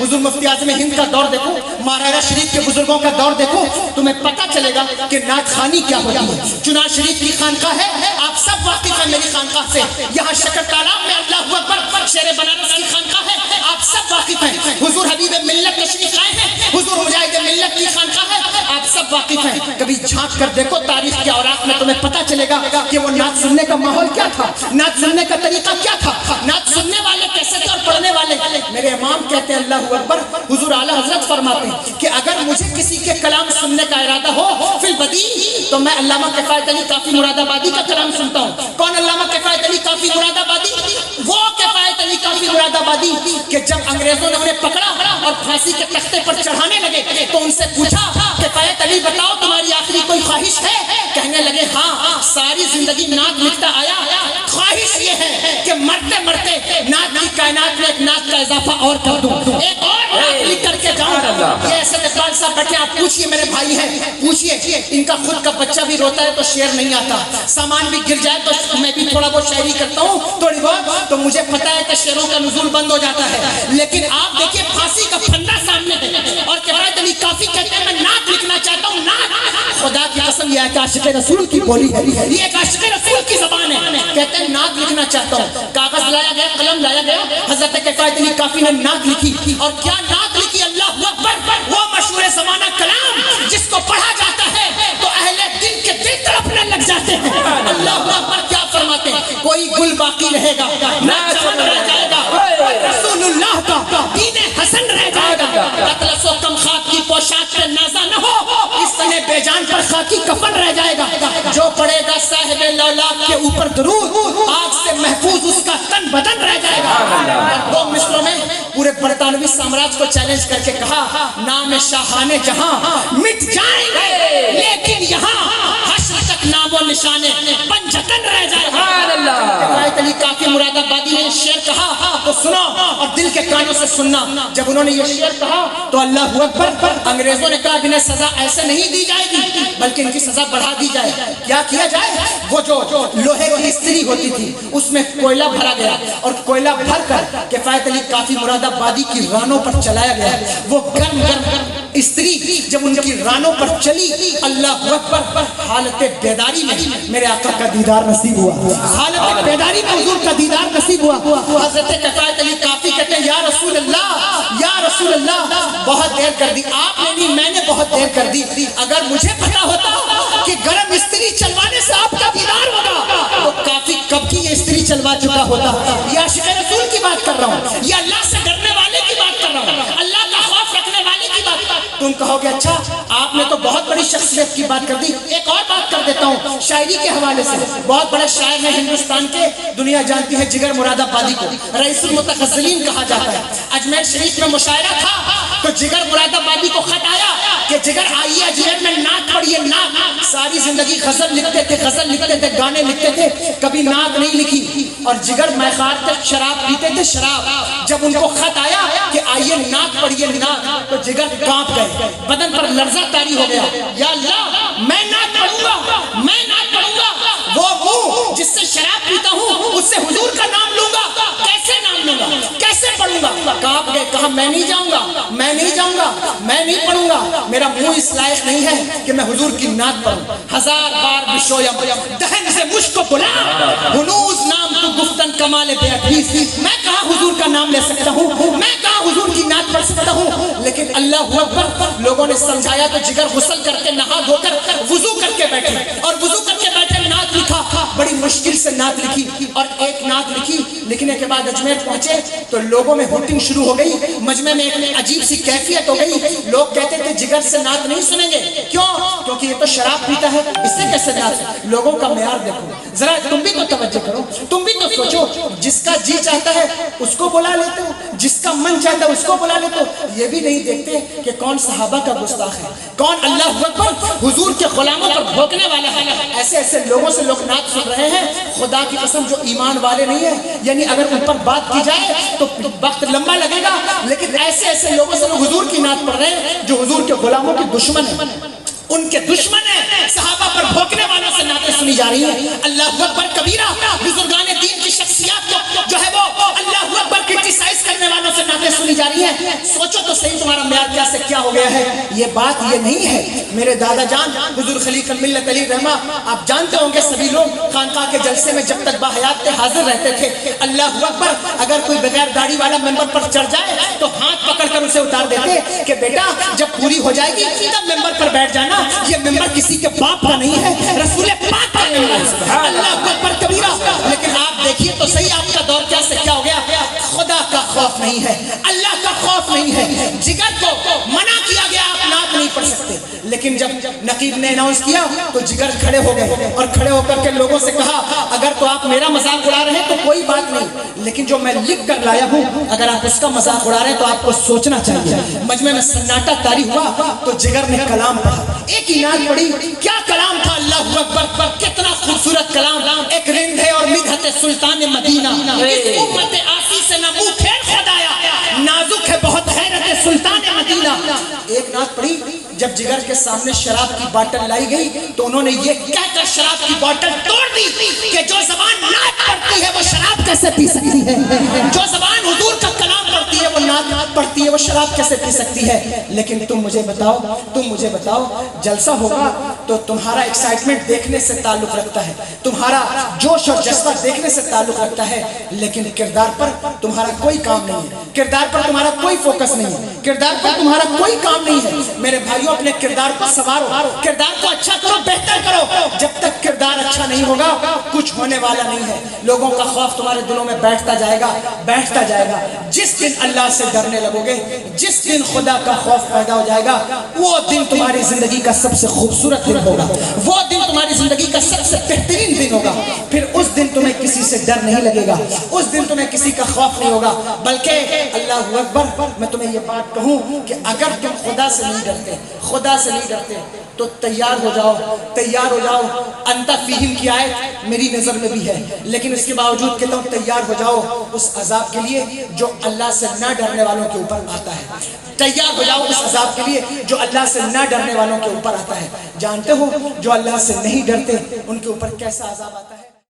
حضور مفتی اعظم ہند کا دور دیکھو، مہاراجہ شریف کے بزرگوں کا دور دیکھو، تمہیں پتہ چلے گا کہ نعت خوانی کیا ہوتی ہے۔ چنار شریف کی خانقاہ ہے، آپ سب واقف ہیں میری خانقاہ سے۔ یہاں شکر تالاب میں اللہ اکبر شیر بنارس کی خانقاہ ہے، آپ سب واقف ہیں۔ حضور حبیب ملت تشریف لائے ہیں، حضور مجاہد ملت کی خانقاہ ہے، آپ سب واقف ہیں۔ کبھی جھانک کر دیکھو تاریخ کے اوراق میں، تمہیں پتہ چلے گا کہ وہ نعت سننے کا ماحول کیا تھا، نعت سننے کا طریقہ کیا تھا، نعت سننے والے کیسے تھے اور پڑھنے والے۔ میرے امام کہتے ہیں اللہ اکبر، حضور اعلیٰ حضرت فرماتے ہیں کہ اگر مجھے کسی کے کلام سننے کا ارادہ ہو فی البدی تو میں علامہ کفایت علی کافی مراد آبادی کا کلام سنتا ہوں۔ کون علامہ کفایت علی کافی مراد آبادی؟ وہ کفایت علی کافی مراد آبادی کہ جب انگریزوں نے انہیں پکڑا اور پھانسی کے تختے پر چڑھانے لگے تو ان سے پوچھا کفایت علی بتاؤ تمہاری آخری کوئی خواہش ہے؟ کہنے لگے ہاں، ساری زندگی نعت لکھتا آیا، خواہش یہ ہے کہ مرتے مرتے نعت کی کائنات میں ایک نعت کا اضافہ اور کر دوں، ایک اور نعت لکھ کر کے جاؤں۔ یہ ایسے اقبال صاحب بیٹھے، آپ پوچھئے میرے بھائی ہیں، پوچھئے ان کا خود کا بچہ بھی روتا ہے تو شعر نہیں آتا، سامان بھی گر جائے تو میں بھی تھوڑا بہت شاعری کرتا ہوں تھوڑی بہت، تو مجھے پتا ہے کہ شعروں کا نزول بند ہو جاتا ہے۔ لیکن آپ دیکھیے پھانسی کا پھندا سامنے ہے اور کفایت علی کافی کہتے ہیں میں نعت لکھنا چاہتا ہوں، نعت۔ خدا کی قسم یہ ایک عاشق رسول کی بولی ہے، یہ ایک عاشق رسول کی زبان ہے، کہتے ہیں نعت لکھنا چاہتا ہوں۔ کاغذ لایا گیا، قلم لایا گیا، حضرت کفایت علی کافی نے نعت لکھی، اور کیا نعت لکھی؟ اللہ اکبر، وہ مشہور زمانہ کلام جس کو پڑھا جاتا ہے تو اہل دل کے دل تڑپنے لگ جاتے ہیں۔ اللہ اکبر، کیا فرماتے ہیں؟ کوئی گل باقی رہے گا نہ چمن رہ جائے گا، رسول اللہ کا دین حسن رہ جائے گا۔ اطلس و کم خاک کی پوشاک پہ نازا نہ ہو، اس طرح بے جان پر خاکی کفن رہ جائے گا۔ جو پڑھے گا صاحب لولاک کے اوپر درود، آگ سے محفوظ اس کا تن بدن رہ جائے گا۔ دو مصروں میں پورے برطانوی سامراج کو چیلنج کر کے کہا نام شاہان جہاں مٹ جائیں گے لیکن یہاں حشر تک نام و نشانے پنجتن رہ جائے گا۔ کفایت علی کافی مراد آبادی نے شعر کہا تو سنو اور دل کے کانوں سے سننا۔ جب انہوں نے یہ شعر کہا تو اللہ اکبر، انگریزوں نے کہا انہیں سزا ایسے نہیں دی جائے گی بلکہ ان کی سزا بڑھا دی جائے۔ کیا کیا جائے؟ وہ جو لوہے کی استری ہوتی تھی اس میں کوئلہ بھرا گیا اور کوئلہ بھر کر کفایت علی کافی مراد آبادی کی رانوں پر چلایا گیا۔ وہ گرم گرم استری جب ان کی رانوں پر چلی، اللہ اکبر، حالت بیداری میں میرے آقا کا دیدار نصیب ہوا، حالت بیداری میں حضور کا دیدار نصیب ہوا۔ حضرت کفایت علی کافی کہتے ہیں یا رسول اللہ، یا رسول اللہ، بہت دیر کر دی آپ نے، نہیں میں نے بہت دیر کر دی۔ اگر مجھے پتا ہوتا کہ گرم استری چلوانے سے آپ کا دیدار ہوگا تو کافی کب کی یہ استری چلوا چکا ہوتا۔ یہ عاشق رسول کی بات کر رہا ہوں، یہ اللہ سے ڈرنے والے کی بات کر رہا ہوں، اللہ کا خوف رکھنے والے کی بات۔ تم کہو گے اچھا آپ نے تو بہت بڑی شخصیت کی بات کر دی، ایک اور بات کر دیتا ہوں شاعری کے حوالے سے۔ بہت بڑے شاعر ہیں ہندوستان کے، دنیا جانتی ہے جگر مراد آبادی کو، رئیس المتغزلین کہا جاتا ہے۔ اجمیر شریف میں مشاعرہ تھا تو جگر مراد آبادی کو خط آیا کہ جگر آئیے اجمیر میں نعت پڑھیے، نعت۔ ساری زندگی غزل لکھتے تھے، غزل لکھتے تھے، گانے لکھتے تھے، کبھی نعت نہیں لکھی، اور جگر میخار تھے، شراب پیتے تھے، شراب۔ جب ان کو خط آیا کہ آئیے نعت پڑھیے، نعت، تو جگر کانپ گئے، بدن پر لرزہ طاری ہو گیا۔ یا اللہ میں نعت پڑھوں گا، میں نعت پڑھوں گا، وہ منہ جس سے شراب پیتا ہوں اس سے حضور کا نام لوں گا، کیسے نام لوں گا، کیسے پڑھوں گا؟ کانپ گئے، کہا میں نہیں جاؤں گا، میں نہیں جاؤں گا، میں نہیں پڑھوں گا، میرا منہ اس لائق نہیں ہے کہ میں حضور کی نعت پڑھوں۔ ہزار بار بشویم دہن سے مجھ کو بلا، ہنوز نام تو گفتن کمال بے ادبیس، میں کہاں حضور کا نام لے سکتا ہوں، میں کہاں حضور کی نعت پڑھ سکتا ہوں؟ لیکن اللہ اکبر، لوگوں نے سمجھایا تو جگر غسل کر کے نہا دھو کر وضو کر کے بیٹھے، اور وضو کر کے بیٹھے نعت لکھا، بڑی مشکل سے نعت لکھی، اور ایک نعت لکھی، لکھنے کے بعد اجمیر پہنچے تو لوگوں میں ہوٹنگ شروع ہو گئی، مجمع میں ایک عجیب سی کیفیت ہو گئی۔ لوگ کہتے تھے جگر سے نعت نہیں سنیں گے، کیوں؟ کیونکہ یہ تو شراب پیتا ہے، اس سے کیسے نعت؟ لوگوں کا معیار دیکھو ذرا، تم بھی تو توجہ کرو، تم بھی تو سوچو، جس کا جی چاہتا ہے اس کو بلا لیتے ہو، جس کا من چاہتا ہے اس کو بلا لیتے ہو، یہ بھی نہیں دیکھتے کہ کون صحابہ کا گستاخ ہے، کون اللہ اکبر حضور کے غلاموں پر بھونکنے والا ہے۔ ایسے ایسے لوگوں سے لوگ نعت سن رہے ہیں، خدا کی قسم جو ایمان والے نہیں ہیں، یعنی اگر ان پر بات کی جائے تو وقت لمبا لگے گا، لیکن ایسے ایسے لوگوں سے لوگ حضور کی نعت پڑھ رہے ہیں جو حضور کے غلاموں کے دشمن ہیں، ان کے دشمن ہیں، صحابہ پر بھونکنے والوں سے نعتیں سنی جا رہی ہیں۔ اللہ اکبر کبیرہ، بزرگان دین کی شخصیات جو ہے وہ اللہ اکبر کرٹیسائز کرنے والوں سے نعتیں باتیں سنی جا رہی ہیں، سوچو تو صحیح تمہارا معیار کیا سے کیا ہو گیا ہے۔ یہ بات یہ نہیں ہے میرے دادا جان حضور خلیق الملت علی رحمہ، آپ جانتے ہوں گے سبھی لوگ خانقاہ کے جلسے میں جب تک باحیات تھے حاضر رہتے تھے۔ اللہ اکبر، اگر کوئی بغیر داڑھی والا ممبر پر چڑھ جائے تو ہاتھ پکڑ کر اسے اتار دیتے کہ بیٹا جب پوری ہو جائے گی تب ممبر پر بیٹھ جانا، یہ ممبر کسی کے باپ کا نہیں ہے، رسول پاک کا ممبر ہے۔ اللہ اکبر کبیرہ۔ لیکن آپ دیکھیے تو صحیح آپ کا دور کیا سے کیا ہو گیا، خدا کا خوف نہیں ہے، اللہ کا خوف نہیں ہے، جگر کو منع کیا گیا آپ نعت نہیں پڑھ سکتے، لیکن جب نقیب نے اناؤنس کیا تو جگر کھڑے ہو گئے اور کھڑے ہو کر کے لوگوں سے کہا اگر تو آپ میرا مذاق اڑا رہے ہیں تو کوئی بات نہیں، لیکن جو میں لکھ کر لایا ہوں اگر آپ اس کا مذاق اڑا رہے ہیں تو آپ کو سوچنا چاہیے۔ مجمع میں سناٹا طاری ہوا تو جگر نے کلام پڑھا، ایک ہی نعت پڑھی، کیا کلام تھا، اللہ اکبر، کتنا خوبصورت کلام، ایک رند ہے اور مدحت سلطان مدینہ، اس امت آسی سے نہ منہ پھیر خدایا، نازک ہے بہت حیرت سلطان مدینہ۔ ایک نعت پڑھی، جب جگر کے سامنے شراب کی باٹل لائی گئی تو انہوں نے یہ کہہ کر شراب کی باٹل توڑ دی کہ جو زبان نعت پڑھتی ہے وہ شراب کیسے پی سکتی ہے، جو زبان حضور کا کلام پڑھتی ہے وہ نعت پڑھتی ہے وہ شراب کیسے پی سکتی ہے۔ لیکن تم مجھے بتاؤ جلسہ ہوگا تو تمہارا ایکسائٹمنٹ دیکھنے سے تعلق رکھتا ہے، تمہارا جوش اور جذبہ دیکھنے سے تعلق رکھتا ہے، لیکن کردار پر تمہارا کوئی کام نہیں ہے، کردار پر تمہارا کوئی فوکس نہیں ہے، کردار پر تمہارا کوئی کام نہیں ہے۔ میرے بھائیوں اپنے کردار پر سوارو، کردار کو اچھا کرو، بہتر کرو، جب تک کردار اچھا نہیں ہوگا کچھ ہونے والا نہیں ہے۔ لوگوں کا خوف تمہارے دلوں میں بیٹھتا جائے گا، جس دن اللہ سے ڈرنے لگو گے، جس دن خدا کا خوف پیدا ہو جائے گا، وہ دن تمہاری زندگی کا سب سے خوبصورت دن ہوگا، وہ دن تمہاری زندگی کا سب سے بہترین دن ہوگا۔ پھر اس دن تمہیں کسی سے ڈر نہیں لگے گا، اس دن تمہیں کسی کا خوف نہیں ہوگا، بلکہ اللہ اکبر، میں تمہیں یہ بات کہوں کہ اگر تم خدا سے نہیں ڈرتے تو تیار ہو جاؤ۔ انت فیہم کی آیت میری نظر میں بھی ہے، لیکن اس کے باوجود کہتا ہوں تیار ہو جاؤ اس عذاب کے لیے جو اللہ سے نہ ڈرنے والوں کے اوپر آتا ہے، تیار ہو جاؤ اس عذاب کے لیے جو اللہ سے نہ ڈرنے والوں کے اوپر آتا ہے۔ جانتے ہو جو اللہ سے نہیں ڈرتے ان کے اوپر کیسا عذاب آتا ہے؟